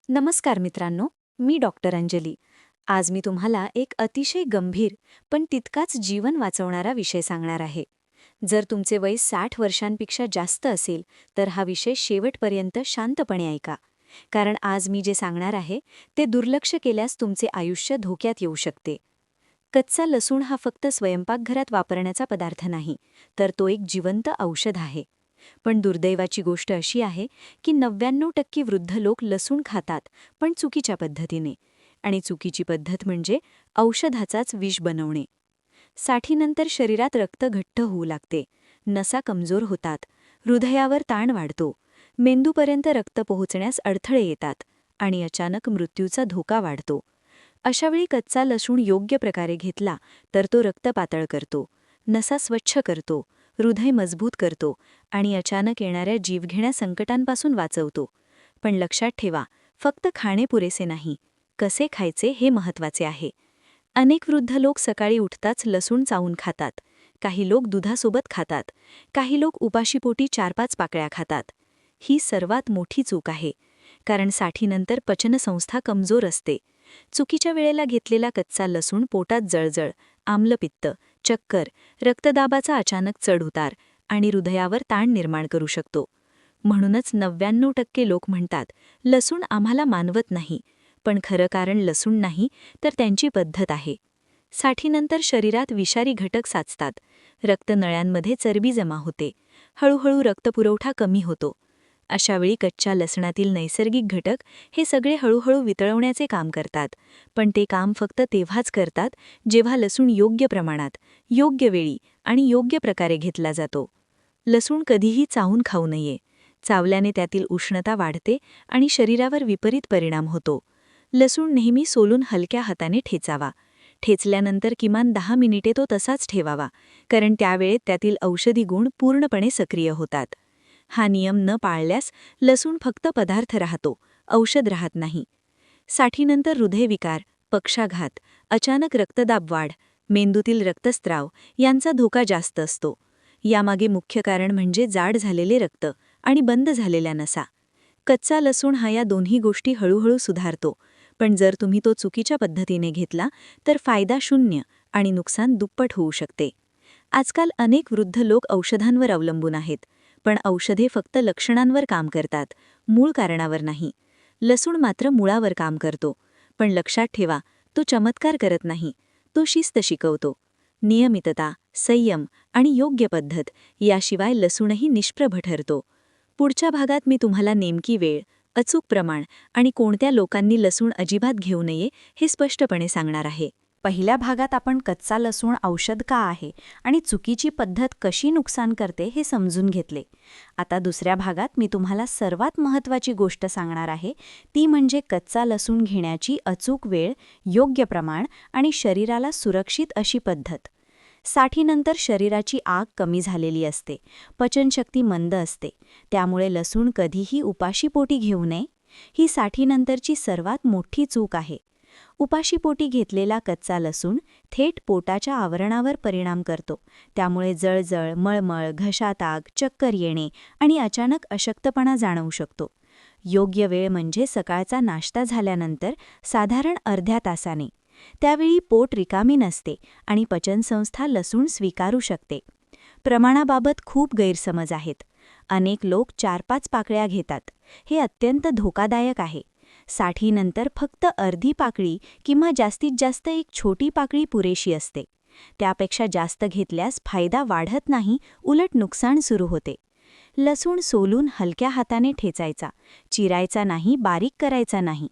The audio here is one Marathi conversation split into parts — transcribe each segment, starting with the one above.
नमस्कार मित्रांनो, मी डॉक्टर अंजली. आज मी तुम्हाला एक अतिशय गंभीर पण तितकाच जीवन वाचवणारा विषय सांगणार आहे. जर तुमचे वय 60 वर्षांपेक्षा जास्त असेल तर हा विषय शेवटपर्यंत शांतपणे ऐका. कारण आज मी जे सांगणार आहे ते दुर्लक्ष केल्यास तुमचे आयुष्य धोक्यात येऊ शकते. कच्चा लसूण हा फक्त स्वयंपाकघरात वापरण्याचा पदार्थ नाही, तर तो एक जिवंत औषध आहे. पण दुर्दैवाची गोष्ट अशी आहे की 99% वृद्ध लोक लसूण खातात, पण चुकीच्या पद्धतीने. आणि चुकीची पद्धत म्हणजे औषधाचाच विष बनवणे. साठीनंतर शरीरात रक्त घट्ट होऊ लागते, नसा कमजोर होतात, हृदयावर ताण वाढतो, मेंदूपर्यंत रक्त पोहोचण्यास अडथळे येतात आणि अचानक मृत्यूचा धोका वाढतो. अशावेळी कच्चा लसूण योग्य प्रकारे घेतला तर तो रक्त पातळ करतो, नसा स्वच्छ करतो, हृदय मजबूत करतो आणि अचानक येणाऱ्या जीवघेण्या संकटांपासून वाचवतो. पण लक्षात ठेवा, फक्त खाणे पुरेसे नाही, कसे खायचे हे महत्त्वाचे आहे. अनेक वृद्ध लोक सकाळी उठताच लसूण चावून खातात, काही लोक दुधासोबत खातात, काही लोक उपाशीपोटी 4-5 पाकळ्या खातात. ही सर्वात मोठी चूक आहे, कारण साठीनंतर पचनसंस्था कमजोर असते. चुकीच्या वेळेला घेतलेला कच्चा लसूण पोटात जळजळ, आम्लपित्त, चक्कर, रक्तदाबाचा अचानक चढउतार आणि हृदयावर ताण निर्माण करू शकतो. म्हणूनच 99% लोक म्हणतात, लसूण आम्हाला मानवत नाही. पण खरं कारण लसूण नाही, तर त्यांची पद्धत आहे. साठीनंतर शरीरात विषारी घटक साचतात, रक्तनळ्यांमध्ये चरबी जमा होते, हळूहळू रक्तपुरवठा कमी होतो. अशावेळी कच्च्या लसणातील नैसर्गिक घटक हे सगळे हळूहळू वितळवण्याचे काम करतात, पण ते काम फक्त तेव्हाच करतात जेव्हा लसूण योग्य प्रमाणात, योग्य वेळी आणि योग्य प्रकारे घेतला जातो. लसूण कधीही चावून खाऊ नये. चावल्याने त्यातील उष्णता वाढते आणि शरीरावर विपरीत परिणाम होतो. लसूण नेहमी सोलून हलक्या हाताने ठेचावा. ठेचल्यानंतर किमान 10 मिनिटे तो तसाच ठेवावा, कारण त्यावेळेत त्यातील औषधी गुण पूर्णपणे सक्रिय होतात. हा नियम न पाळल्यास लसूण फक्त पदार्थ राहतो, औषध राहत नाही. साठीनंतर हृदयविकार, पक्षाघात, अचानक रक्तदाब वाढ, मेंदूतील रक्तस्त्राव यांचा धोका जास्त असतो. यामागे मुख्य कारण म्हणजे जाड झालेले रक्त आणि बंद झालेल्या नसा. कच्चा लसूण हा या दोन्ही गोष्टी हळूहळू सुधारतो, पण जर तुम्ही तो चुकीच्या पद्धतीने घेतला तर फायदा शून्य आणि नुकसान दुप्पट होऊ शकते. आजकाल अनेक वृद्ध लोक औषधांवर अवलंबून आहेत, पण औषधे फक्त लक्षणांवर काम करतात, मूळ कारणावर नाही. लसूण मात्र मुळावर काम करतो. पण लक्षात ठेवा, तो चमत्कार करत नाही, तो शिस्त शिकवतो. नियमितता, संयम आणि योग्य पद्धत याशिवाय लसूणही निष्प्रभ ठरतो. पुढच्या भागात मी तुम्हाला नेमकी वेळ, अचूक प्रमाण आणि कोणत्या लोकांनी लसूण अजिबात घेऊ नये हे स्पष्टपणे सांगणार आहे. पहिल्या भागात आपण कच्चा लसूण औषध का आहे आणि चुकीची पद्धत कशी नुकसान करते हे समजून घेतले. आता दुसऱ्या भागात मी तुम्हाला सर्वात महत्त्वाची गोष्ट सांगणार आहे, ती म्हणजे कच्चा लसूण घेण्याची अचूक वेळ, योग्य प्रमाण आणि शरीराला सुरक्षित अशी पद्धत. साठीनंतर शरीराची आग कमी झालेली असते, पचनशक्ती मंद असते, त्यामुळे लसूण कधीही उपाशीपोटी घेऊ नये. ही साठीनंतरची सर्वात मोठी चूक आहे. उपाशीपोटी घेतलेला कच्चा लसूण थेट पोटाच्या आवरणावर परिणाम करतो, त्यामुळे जळजळ, मळमळ, घशात आग, चक्कर येणे आणि अचानक अशक्तपणा जाणवू शकतो. योग्य वेळ म्हणजे सकाळचा नाश्ता झाल्यानंतर साधारण अर्ध्या तासाने. त्यावेळी पोट रिकामी नसते आणि पचनसंस्था लसूण स्वीकारू शकते. प्रमाणाबाबत खूप गैरसमज आहेत. अनेक लोक 4-5 पाकळ्या घेतात. हे अत्यंत धोकादायक आहे. साठीनंतर फक्त अर्धी पाकळी किंवा जास्तीत जास्त एक छोटी पाकळी पुरेशी असते. त्यापेक्षा जास्त घेतल्यास फायदा वाढत नाही, उलट नुकसान सुरू होते. लसूण सोलून हलक्या हाताने ठेचायचा, चिरायचा नाही, बारीक करायचा नाही.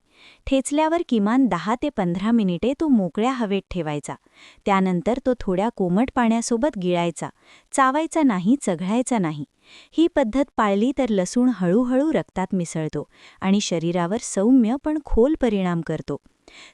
ठेचल्यावर किमान 10 ते 15 मिनिटे तो मोकळ्या हवेत ठेवायचा. त्यानंतर तो थोड्या कोमट पाण्यासोबत गिळायचा, चावायचा नाही, चघळायचा नाही. ही पद्धत पाळली तर लसूण हळूहळू रक्तात मिसळतो आणि शरीरावर सौम्य पण खोल परिणाम करतो.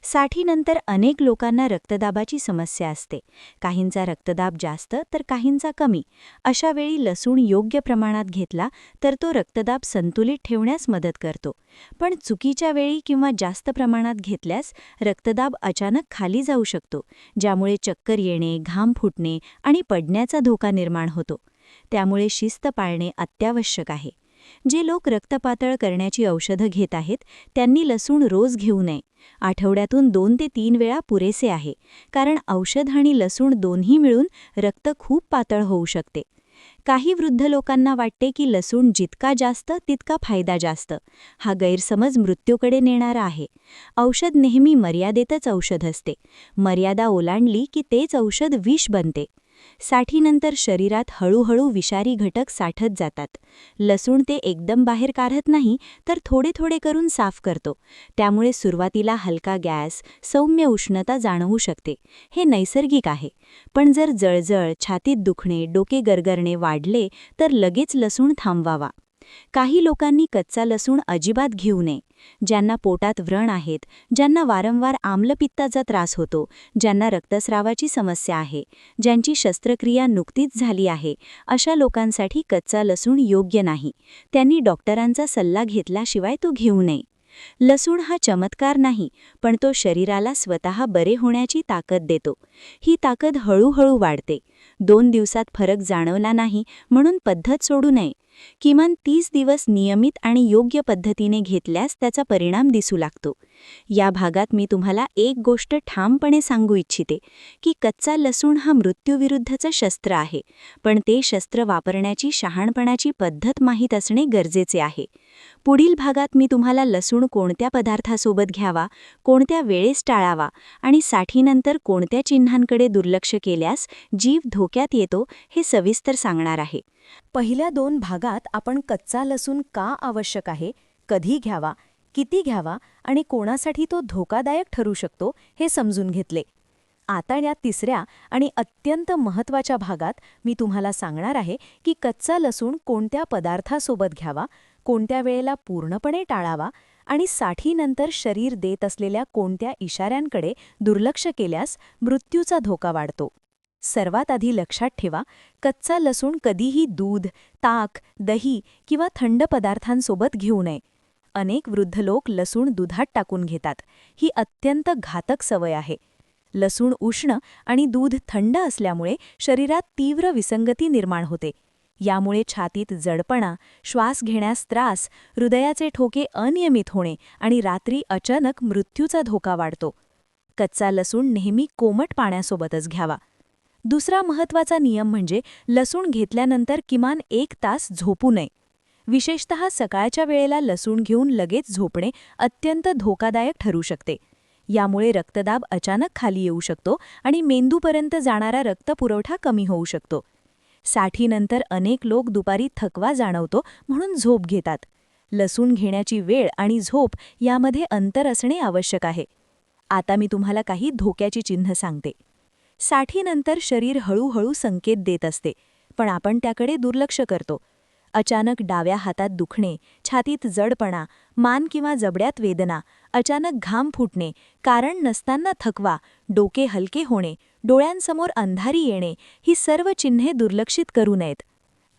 साठीनंतर अनेक लोकांना रक्तदाबाची समस्या असते. काहींचा रक्तदाब जास्त तर काहींचा कमी. अशा वेळी लसूण योग्य प्रमाणात घेतला तर तो रक्तदाब संतुलित ठेवण्यास मदत करतो. पण चुकीच्या वेळी किंवा जास्त प्रमाणात घेतल्यास रक्तदाब अचानक खाली जाऊ शकतो, ज्यामुळे चक्कर येणे, घाम फुटणे आणि पडण्याचा धोका निर्माण होतो. त्यामुळे शिस्त पाळणे अत्यावश्यक आहे. जे लोक रक्त पातळ करण्याची औषधं घेत आहेत त्यांनी लसूण रोज घेऊ नये. आठवड्यातून 2 ते 3 वेळा पुरेसे आहे, कारण औषध आणि लसूण दोन्ही मिळून रक्त खूप पातळ होऊ शकते. काही वृद्ध लोकांना वाटते की लसूण जितका जास्त तितका फायदा जास्त. हा गैरसमज मृत्यूकडे नेणारा आहे. औषध नेहमी मर्यादेतच औषध असते. मर्यादा ओलांडली की तेच औषध विष बनते. साठीनंतर शरीरात हळूहळू विषारी घटक साठत जातात. लसूण ते एकदम बाहेर काढत नाही, तर थोडे थोडे करून साफ करतो. त्यामुळे सुरुवातीला हलका गॅस, सौम्य उष्णता जाणवू शकते. हे नैसर्गिक आहे. पण जर जळजळ, छातीत दुखणे, डोके गरगरणे वाढले तर लगेच लसूण थांबवावा. काही लोकांनी कच्चा लसूण अजिबात घेऊ नये. ज्यांना पोटात व्रण आहेत, ज्यांना वारंवार आम्लपित्ताचा त्रास होतो, ज्यांना रक्तस्रावाची समस्या आहे, ज्यांची शस्त्रक्रिया नुकतीच झाली आहे, अशा लोकांसाठी कच्चा लसूण योग्य नाही. त्यांनी डॉक्टरांचा सल्ला घेतल्याशिवाय तो घेऊ नये. लसूण हा चमत्कार नाही, पण तो शरीराला स्वतः बरे होण्याची ताकद देतो. ही ताकद हळूहळू वाढते. 2 दिवसात फरक जाणवला नाही म्हणून पद्धत सोडू नये. किमान 30 दिवस नियमित आणि योग्य पद्धतीने घेतल्यास त्याचा परिणाम दिसू लागतो. या भागात मी तुम्हाला एक गोष्ट ठामपणे सांगू इच्छिते की कच्चा लसूण हा मृत्यूविरुद्धचं शस्त्र आहे, पण ते शस्त्र वापरण्याची शहाणपणाची पद्धत माहीत असणे गरजेचे आहे. पुढील भागात मी तुम्हाला लसूण कोणत्या पदार्थासोबत घ्यावा, कोणत्या वेळेस टाळावा आणि साठीनंतर कोणत्या चिन्हांकडे दुर्लक्ष केल्यास जीव धोक्यात येतो हे सविस्तर सांगणार आहे. पहिल्या 2 भागात आपण कच्चा लसूण का आवश्यक आहे, कधी घ्यावा, किती घ्यावा आणि कोणासाठी तो धोकादायक ठरू शकतो हे समजून घेतले. आता या तिसऱ्या आणि अत्यंत महत्त्वाच्या भागात मी तुम्हाला सांगणार आहे की कच्चा लसूण कोणत्या पदार्थासोबत घ्यावा, कोणत्या वेळेला पूर्णपणे टाळावा आणि साठीनंतर शरीर देत असलेल्या कोणत्या इशाऱ्यांकडे दुर्लक्ष केल्यास मृत्यूचा धोका वाढतो. सर्वात आधी लक्षात ठेवा, कच्चा लसूण कधीही दूध, ताक, दही किंवा थंड पदार्थांसोबत घेऊ नये. अनेक वृद्ध लोक लसूण दुधात टाकून घेतात. ही अत्यंत घातक सवय आहे. लसूण उष्ण आणि दूध थंड असल्यामुळे शरीरात तीव्र विसंगती निर्माण होते. यामुळे छातीत जडपणा, श्वास घेण्यास त्रास, हृदयाचे ठोके अनियमित होणे आणि रात्री अचानक मृत्यूचा धोका वाढतो. कच्चा लसूण नेहमी कोमट पाण्यासोबतच घ्यावा. दुसरा महत्त्वाचा नियम म्हणजे लसूण घेतल्यानंतर किमान 1 तास झोपू नये. विशेषतः सकाळच्या वेळेला लसूण घेऊन लगेच झोपणे अत्यंत धोकादायक ठरू शकते. यामुळे रक्तदाब अचानक खाली येऊ शकतो आणि मेंदूपर्यंत जाणारा रक्तपुरवठा कमी होऊ शकतो. साठीनंतर अनेक लोक दुपारी थकवा जाणवतो म्हणून झोप घेतात. लसूण घेण्याची वेळ आणि झोप यामध्ये अंतर असणे आवश्यक आहे. आता मी तुम्हाला काही धोक्याची चिन्ह सांगते. साठीनंतर शरीर हळूहळू संकेत देत असते, पण आपण त्याकडे दुर्लक्ष करतो. अचानक डाव्या हातात दुखणे, छातीत जडपणा, मान किंवा जबड्यात वेदना, अचानक घाम फुटणे, कारण नसताना थकवा, डोके हलके होणे, डोळ्यांसमोर अंधारी येणे, ही सर्व चिन्हे दुर्लक्षित करू नयेत.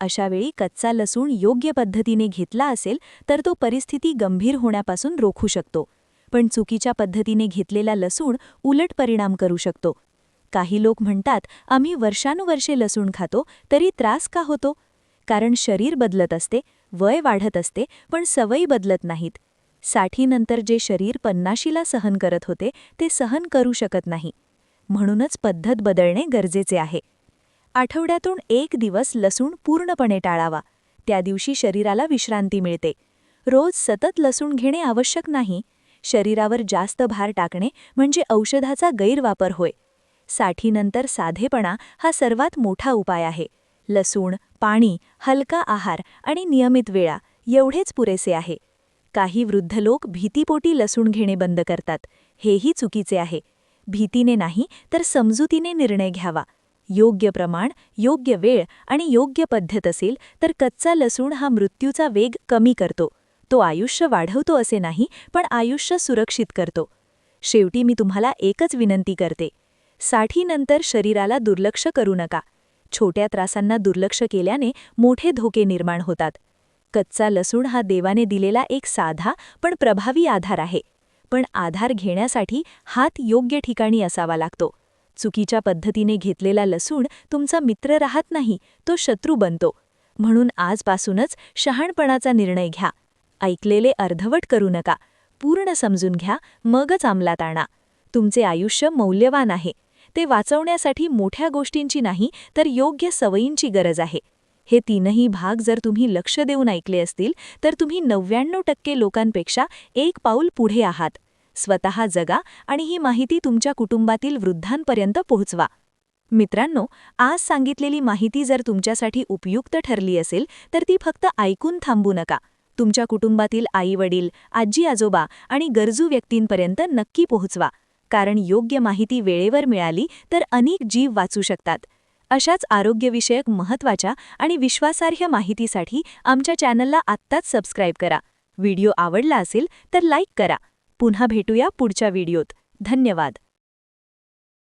अशावेळी कच्चा लसूण योग्य पद्धतीने घेतला असेल तर तो परिस्थिती गंभीर होण्यापासून रोखू शकतो. पण चुकीच्या पद्धतीने घेतलेला लसूण उलट परिणाम करू शकतो. काही लोक म्हणतात, आम्ही वर्षानुवर्षे लसूण खातो तरी त्रास का होतो? कारण शरीर बदलत असते, वय वाढत असते, पण सवयी बदलत नाहीत. साठीनंतर जे शरीर 50ला सहन करत होते ते सहन करू शकत नाही. म्हणूनच पद्धत बदलणे गरजेचे आहे. आठवड्यातून 1 दिवस लसूण पूर्णपणे टाळावा. त्या दिवशी शरीराला विश्रांती मिळते. रोज सतत लसूण घेणे आवश्यक नाही. शरीरावर जास्त भार टाकणे म्हणजे औषधाचा गैरवापर होय. साठीनंतर साधेपणा हा सर्वात मोठा उपाय आहे. लसूण, पाणी, हलका आहार आणि नियमित वेळा एवढेच पुरेसे आहे. काही वृद्ध लोक भीतीपोटी लसूण घेणे बंद करतात. हेही चुकीचे आहे. भीतीने नाही तर समजुतीने निर्णय घ्यावा. योग्य प्रमाण, योग्य वेळ आणि योग्य पद्धत असेल तर कच्चा लसूण हा मृत्यूचा वेग कमी करतो. तो आयुष्य वाढवतो असे नाही, पण आयुष्य सुरक्षित करतो. शेवटी मी तुम्हाला एकच विनंती करते. साठीनंतर शरीराला दुर्लक्ष करू नका. छोट्या त्रासांना दुर्लक्ष केल्याने मोठे धोके निर्माण होतात. कच्चा लसूण हा देवाने दिलेला एक साधा पण प्रभावी आधार आहे. पण आधार घेण्यासाठी हात योग्य ठिकाणी असावा लागतो. चुकीच्या पद्धतीने घेतलेला लसूण तुमचा मित्र राहत नाही, तो शत्रू बनतो. म्हणून आजपासूनच शहाणपणाचा निर्णय घ्या. ऐकलेले अर्धवट करू नका. पूर्ण समजून घ्या, मगच अंमलात आणा. तुमचे आयुष्य मौल्यवान आहे. ते वाचवण्यासाठी मोठ्या गोष्टींची नाही तर योग्य सवयींची गरज आहे. हे तीनही भाग जर तुम्ही लक्ष देऊन ऐकले असतील तर तुम्ही 99% लोकांपेक्षा एक पाऊल पुढे आहात. स्वतः जगा आणि ही माहिती तुमच्या कुटुंबातील वृद्धांपर्यंत पोहोचवा. मित्रांनो, आज सांगितलेली माहिती जर तुमच्यासाठी उपयुक्त ठरली असेल तर ती फक्त ऐकून थांबू नका. तुमच्या कुटुंबातील आई-वडील, आजी-आजोबा आणि गरजू व्यक्तींपर्यंत नक्की पोहोचवा. कारण योग्य माहिती वेळेवर मिळाली तर अनेक जीव वाचू शकतात. अशाच आरोग्यविषयक महत्त्वाच्या आणि विश्वासार्ह माहितीसाठी आमच्या चॅनलला आत्ताच सबस्क्राईब करा. व्हिडिओ आवडला असेल तर लाईक करा. पुन्हा भेटूया पुढच्या व्हिडिओत. धन्यवाद.